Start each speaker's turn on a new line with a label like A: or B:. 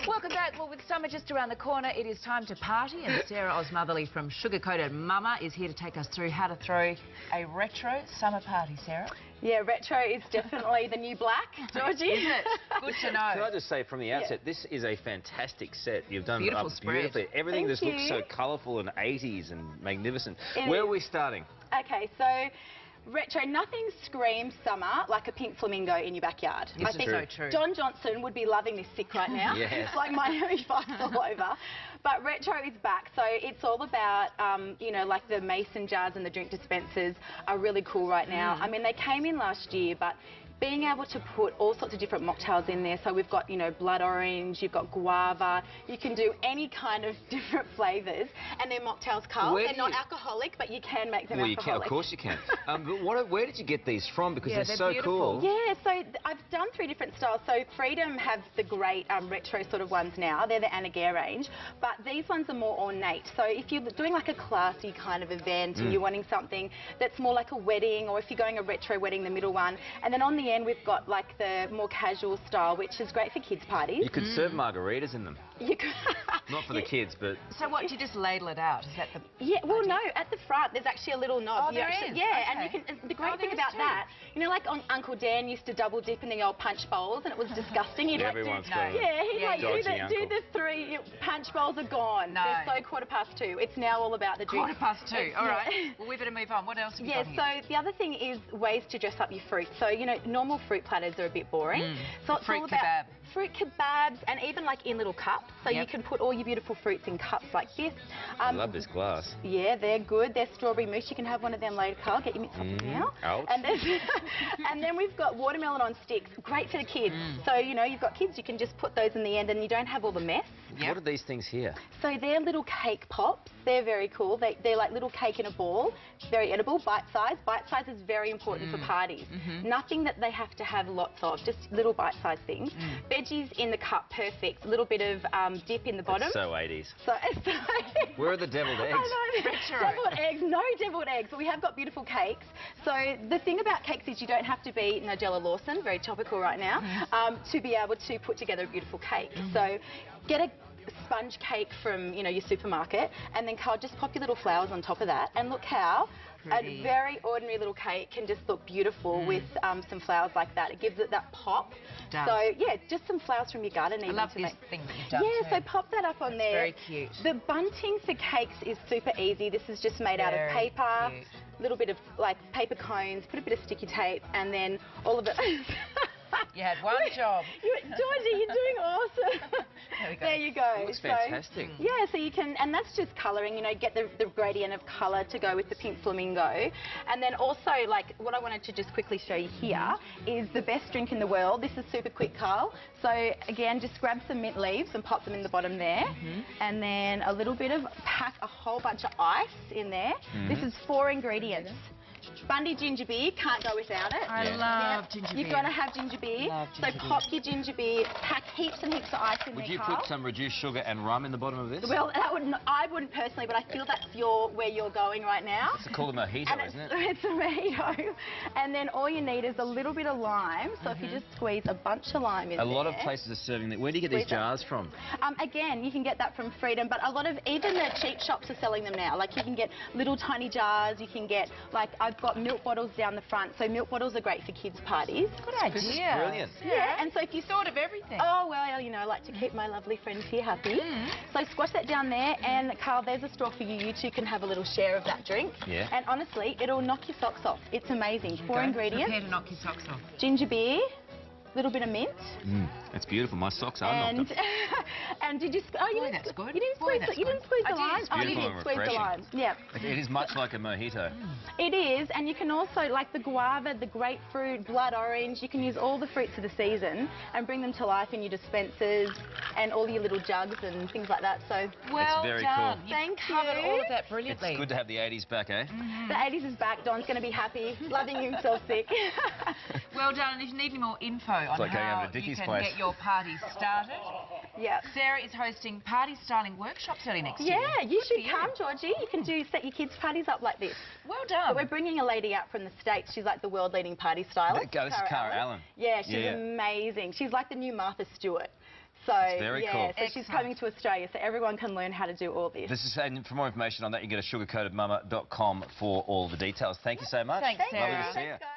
A: Welcome back. Well, with summer just around the corner, it is time to party, and Sarah Osmotherly from Sugar Coated Mama is here to take us through how to throw a retro summer party. Sarah?
B: Yeah, retro is definitely the new black, Georgie.
A: Is it? Good to know.
C: Can I just say from the outset, this is a fantastic set. You've done
A: beautiful
C: beautifully. Everything
B: Thank
C: just looks
B: you.
C: so colourful and 80s and magnificent.
B: It
C: Where
B: is.
C: are we starting?
B: Okay, so retro, nothing screams summer like a pink flamingo in your backyard.
A: This
B: I
A: is
B: think
A: so true.
B: John Johnson would be loving this sick right now.
C: Yes.
B: It's like Miami Vice all over. But retro is back, so it's all about, you know, like the mason jars and the drink dispensers are really cool right now. I mean, they came in last year, but being able to put all sorts of different mocktails in there. So we've got, you know, blood orange, you've got guava. You can do any kind of different flavours. And they're mocktails, Carl. They're not alcoholic, but you can make them alcoholic.
C: Well, you can, of course you can. But where did you get these from? Because
A: Yeah,
C: they're so
A: beautiful.
C: cool.
B: Yeah, so I've done 3 different styles. So Freedom have the great retro sort of ones now. They're the Anna Gare range. But these ones are more ornate. So if you're doing like a classy kind of event and you're wanting something that's more like a wedding, or if you're going a retro wedding, the middle one. And then on the end, we've got like the more casual style, which is great for kids' parties.
C: You could serve margaritas in them.
B: You could
C: Not for the kids, but...
A: So what, do you just ladle it out? Is that the...
B: Yeah, well, no, at the front, there's actually a little knob.
A: Oh, there is?
B: Yeah,
A: Okay.
B: and you can, the great
A: there
B: thing
A: is
B: about
A: too.
B: that, you know, like Uncle Dan used to double dip in the old punch bowls, and it was disgusting. He'd
C: Everyone's
B: like
C: got
B: do, yeah, he'd like
C: dodgy
B: do
C: uncle.
B: the 3 punch bowls are gone.
A: No.
B: They're so 2:15. It's now all about the drink.
A: 2:15. All right. Well, we better move on. What else have you
B: Yeah,
A: got here?
B: so the other thing is ways to dress up your fruit. So, you know, normal fruit platters are a bit boring. So it's
A: Fruit
B: all about
A: kebab.
B: fruit kebabs, and even like in little cups. So you can put all your beautiful fruits in cups like this.
C: I love this glass.
B: Yeah, they're good. They're strawberry mousse. You can have one of them later, Carl. Get your mitts off now.
C: Ouch.
B: And then, and then we've got watermelon on sticks. Great for the kids. So, you know, you've got kids, you can just put those in the end and you don't have all the mess.
A: Yep.
C: What are these things here?
B: So they're little cake pops. They're very cool. They're like little cake in a ball. Very edible, bite size. Bite size is very important for parties. Nothing that they have to have lots of, just little bite size things. Veggies in the cup, perfect. A little bit of dip in the bottom.
C: So 80s.
B: So,
C: Where are the deviled eggs?
B: I know. Deviled eggs, no deviled eggs, but we have got beautiful cakes. So the thing about cakes is you don't have to be Nigella Lawson, very topical right now, to be able to put together a beautiful cake. So get a sponge cake from, you know, your supermarket, and then Carl, just pop your little flowers on top of that, and look how
A: Pretty.
B: a very ordinary little cake can just look beautiful with some flowers like that. It gives it that pop.
A: Does.
B: So yeah, just some flowers from your garden.
A: I love this thing that you've done
B: Yeah,
A: too.
B: so pop that up on there.
A: Very cute.
B: The bunting for cakes is super easy. This is just made out of
A: Very
B: paper,
A: cute.
B: a little bit of like paper cones, put a bit of sticky tape, and then all of it.
A: You had one job.
B: Georgie, you're doing awesome.
A: There we go.
B: There you go.
C: It looks
B: So,
C: fantastic.
B: yeah, so you can, and that's just colouring, you know, get the gradient of colour to go with the pink flamingo. And then also, like, what I wanted to just quickly show you here is the best drink in the world. This is super quick, Carl. So, again, just grab some mint leaves and pop them in the bottom there. And then a little bit of, pack a whole bunch of ice in there. This is 4 ingredients. Bundy ginger beer, can't go without it.
A: I love ginger beer.
B: You've got to have ginger beer.
A: Love ginger beer.
B: Pop your ginger beer, pack heaps and heaps of ice in
C: Would
B: there,
C: you
B: Carl.
C: put some reduced sugar and rum in the bottom of this?
B: Well, I wouldn't personally, but I feel that's where you're going right now.
C: It's called a mojito,
B: And
C: isn't it?
B: It's a mojito. And then all you need is a little bit of lime. So if you just squeeze a bunch of lime in there.
C: A lot of places are serving that. Where do you get these
B: Squeeze it.
C: jars from?
B: Again, you can get that from Freedom, but a lot of, even the cheap shops are selling them now. Like you can get little tiny jars, you can get, like I've got milk bottles down the front. So milk bottles are great for kids' parties.
A: Good idea.
C: This is brilliant.
B: Yeah, and so if you
A: Sort of everything.
B: Oh, well, you know, I like to keep my lovely friends here happy. So squash that down there, and Carl, there's a straw for you. You two can have a little share of that drink.
C: Yeah.
B: And honestly, it'll knock your socks off. It's amazing. 4 ingredients.
A: Prepare to knock your socks off.
B: Ginger beer, little bit of mint.
C: That's beautiful. My socks are knocked off.
B: And did you... Oh, you
A: Boy,
B: didn't,
A: that's good.
B: You didn't
A: Boy,
B: squeeze,
A: that's
B: you didn't
A: good.
B: squeeze
A: I
B: the
A: did.
B: lime?
A: It's
B: Oh, you
C: beautiful
B: did
C: and
B: squeeze the
C: refreshing.
B: lime. Yeah.
C: It is much like a mojito.
B: It is, and you can also, like the guava, the grapefruit, blood orange, you can use all the fruits of the season and bring them to life in your dispensers and all your little jugs and things like that. So,
A: Well
C: very
A: done.
C: cool.
A: You
B: Thank
A: covered
B: you.
A: all of that brilliantly.
C: It's good to have the 80s back, eh?
B: the 80s is back. Don's going to be happy, loving himself sick.
A: Well done. And if you need any more info on
C: like going
A: how
C: over to
A: you
C: Dickie's
A: can
C: place.
A: get your party started,
B: Yeah.
A: Sarah is hosting party styling workshops early next year.
B: Yeah, you
A: Good
B: should
A: for you.
B: come, Georgie. You can set your kids' parties up like this.
A: Well
B: But
A: done.
B: we're bringing a lady out from the States. She's like the world-leading party stylist.
C: This is Cara Allen.
B: Yeah, she's
C: Yeah.
B: amazing. She's like the new Martha Stewart. So,
C: very
B: yeah,
C: cool.
B: so she's
A: Excellent.
B: coming to Australia, so everyone can learn how to do all this.
C: And for more information on that, you go to sugarcoatedmama.com for all the details. Thank you so much.
A: Thanks,
C: Lovely
A: Sarah.
C: to see you.
B: Thanks, guys.